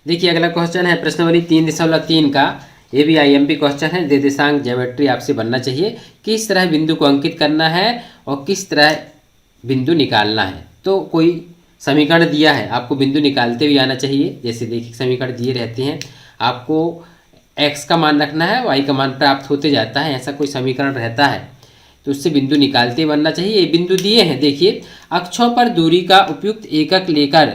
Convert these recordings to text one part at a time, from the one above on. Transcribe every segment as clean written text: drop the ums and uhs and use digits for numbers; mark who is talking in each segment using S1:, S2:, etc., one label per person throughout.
S1: देखिए अगला क्वेश्चन है प्रश्नावली 3.3 का। ये भी IMP क्वेश्चन है। निर्देशांक ज्योमेट्री आपसे बनना चाहिए। किस तरह बिंदु को अंकित करना है और किस तरह बिंदु निकालना है। तो कोई समीकरण दिया है, आपको बिंदु निकालते हुए आना चाहिए। जैसे देखिए समीकरण दिए रहते हैं, आपको x का मान रखना है, y का मान प्राप्त होते जाता है, ऐसा कोई समीकरण रहता है तो उससे बिंदु निकालते बनना चाहिए। ये बिंदु दिए हैं, देखिए अक्षों पर दूरी का उपयुक्त एकक लेकर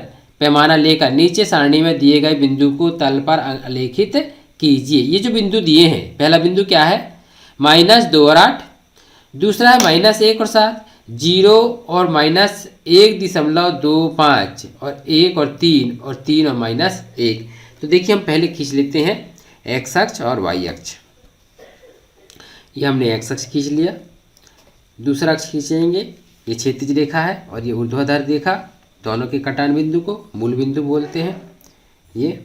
S1: पैमाना लेकर नीचे सारणी में दिए गए बिंदु को तल पर आलेखित कीजिए। ये जो बिंदु दिए हैं, पहला बिंदु क्या है, -2 और 8। दूसरा है -1 और 7, 0 और -1.25 और 1 और 3 और 3 और -1। तो देखिए हम पहले खींच लेते हैं x अक्ष और y अक्ष। ये हमने x अक्ष खींच लिया। दूसरा अक्ष खींचेंगे, ये क्षैतिज रेखा है और ये ऊर्ध्वाधर रेखा, दोनों के कटान बिंदु को मूल बिंदु बोलते हैं। ये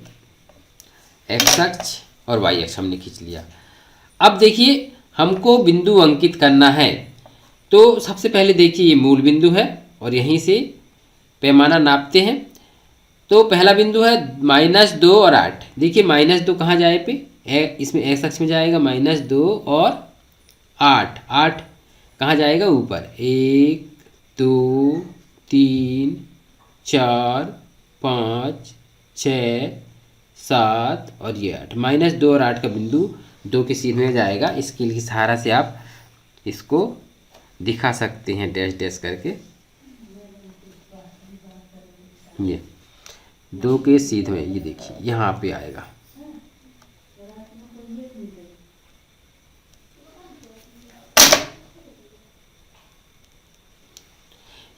S1: x अक्ष और y अक्ष हमने खींच लिया। अब देखिए हमको बिंदु अंकित करना है, तो सबसे पहले देखिए ये मूल बिंदु है और यहीं से पैमाना नापते हैं। तो पहला बिंदु है -2 और 8। देखिए -2 कहाँ जाए पे, इसमें x अक्ष में जाएगा, -2 और 8। 8 कहाँ जाएगा, ऊपर। 1 2 3 4 5 6 7 और ये 8। -2 और 8 का बिंदु 2 के सीध में जाएगा। स्केल की सहारा से आप इसको दिखा सकते हैं डैश डैश करके। ये 2 के सीध में, ये देखिए यहाँ पे आएगा।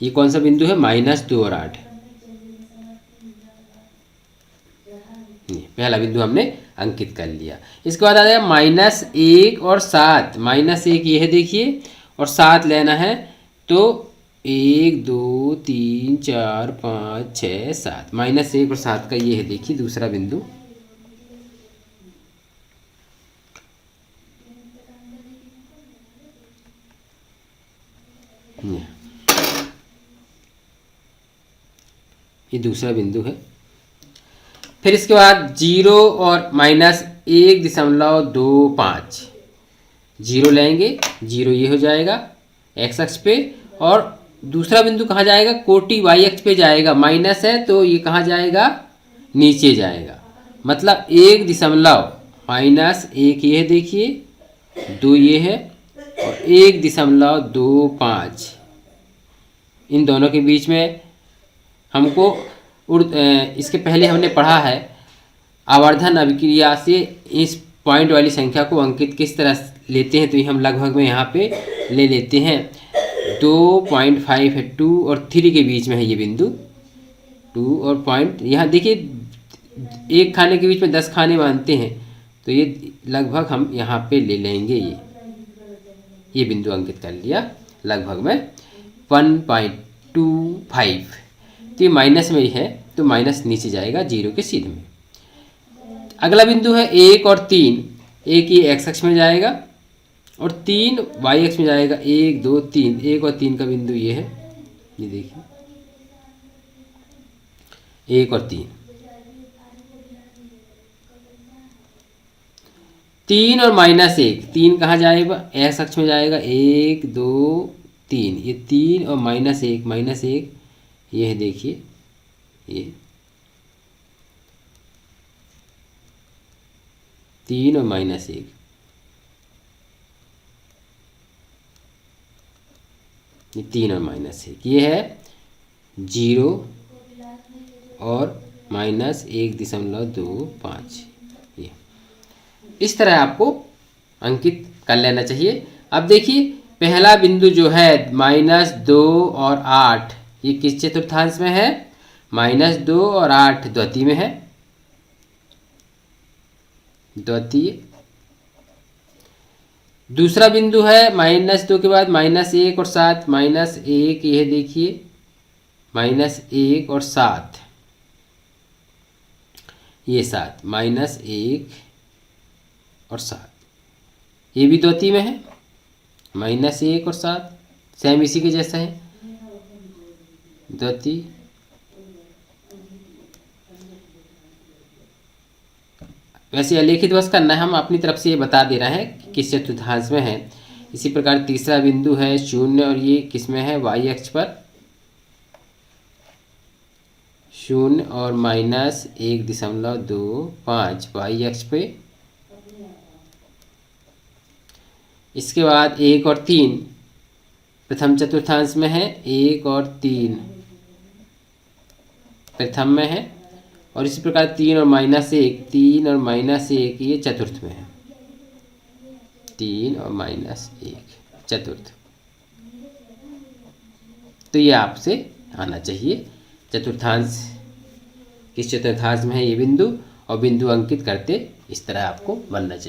S1: ये कौन सा बिंदु है, -2 और 8। पहला बिंदु हमने अंकित कर लिया। इसके बाद आ जाएगा -1 और 7। -1 ये है देखिए, और 7 लेना है। तो 1 2 3 4 5 6 7, -1 और 7 का ये है देखिए दूसरा बिंदु। ये दूसरा बिंदु है। फिर इसके बाद 0 और -1.25, 0 लेंगे, 0 ये हो जाएगा x अक्ष पे, और दूसरा बिंदु कहाँ जाएगा, कोटि y अक्ष पे जाएगा। माइनस है तो ये कहाँ जाएगा, नीचे जाएगा। मतलब 1.1 ये है देखिए, 2 ये है, और 1.25 इन दोनों के बीच में हमको इसके पहले हमने पढ़ा है आवर्धन अभिक्रिया से इस पॉइंट वाली संख्या को अंकित किस तरह लेते हैं। तो ये हम लगभग में यहाँ पे ले लेते हैं। 2.5 है, 2 और 3 के बीच में है ये बिंदु। 2 और पॉइंट, यहाँ देखिए एक खाने के बीच में 10 खाने मानते हैं, तो ये लगभग हम यहाँ पे ले लेंगे। ये बिंदु अंकित कर लिया लगभग में 1.25। तो ये माइनस में ही है, तो माइनस नीचे जाएगा 0 के सीध में। अगला बिंदु है 1 और 3। 1 ये x अक्ष में जाएगा और 3 y अक्ष में जाएगा। 1 2 3, 1 और 3 का बिंदु ये है, ये देखिए 1 और 3। 3 और -1, 3 कहाँ जाएगा, x अक्ष में जाएगा। 1 2 3, ये 3 और -1 ये है देखिए, ये 3 और -1, ये 3 और -1, ये है 0 और -1.25। ये इस तरह आपको अंकित कर लेना चाहिए। अब देखिए पहला बिंदु जो है -2 और 8, ये किस चतुर्थांश में है, -2 और 8 द्वितीय में है, द्वितीय। दूसरा बिंदु है -2 के बाद -1 और 7, -1 ये देखिए, -1 और 7, ये 7, -1 और 7, ये भी द्वितीय में है, -1 और 7 सेम इसी के जैसा है, द्वितीय। वैसे अलिखित बस करना है, हम अपनी तरफ से ये बता दे रहे हैं कि किस चतुर्थांश में है। इसी प्रकार तीसरा बिंदु है 0 और ये किस में है, वाई अक्ष पर 0 और -1.25 वाई अक्ष पे। इसके बाद 1 और 3 प्रथम चतुर्थांश में है, 1 और 3 प्रथम में है, और इसी प्रकार 3 और -1, 3 और -1 ये चतुर्थ में है, 3 और -1 चतुर्थ। तो ये आपसे आना चाहिए चतुर्थांश, किस चतुर्थांश में है ये बिंदु, और बिंदु अंकित करते इस तरह आपको बनना चाहिए।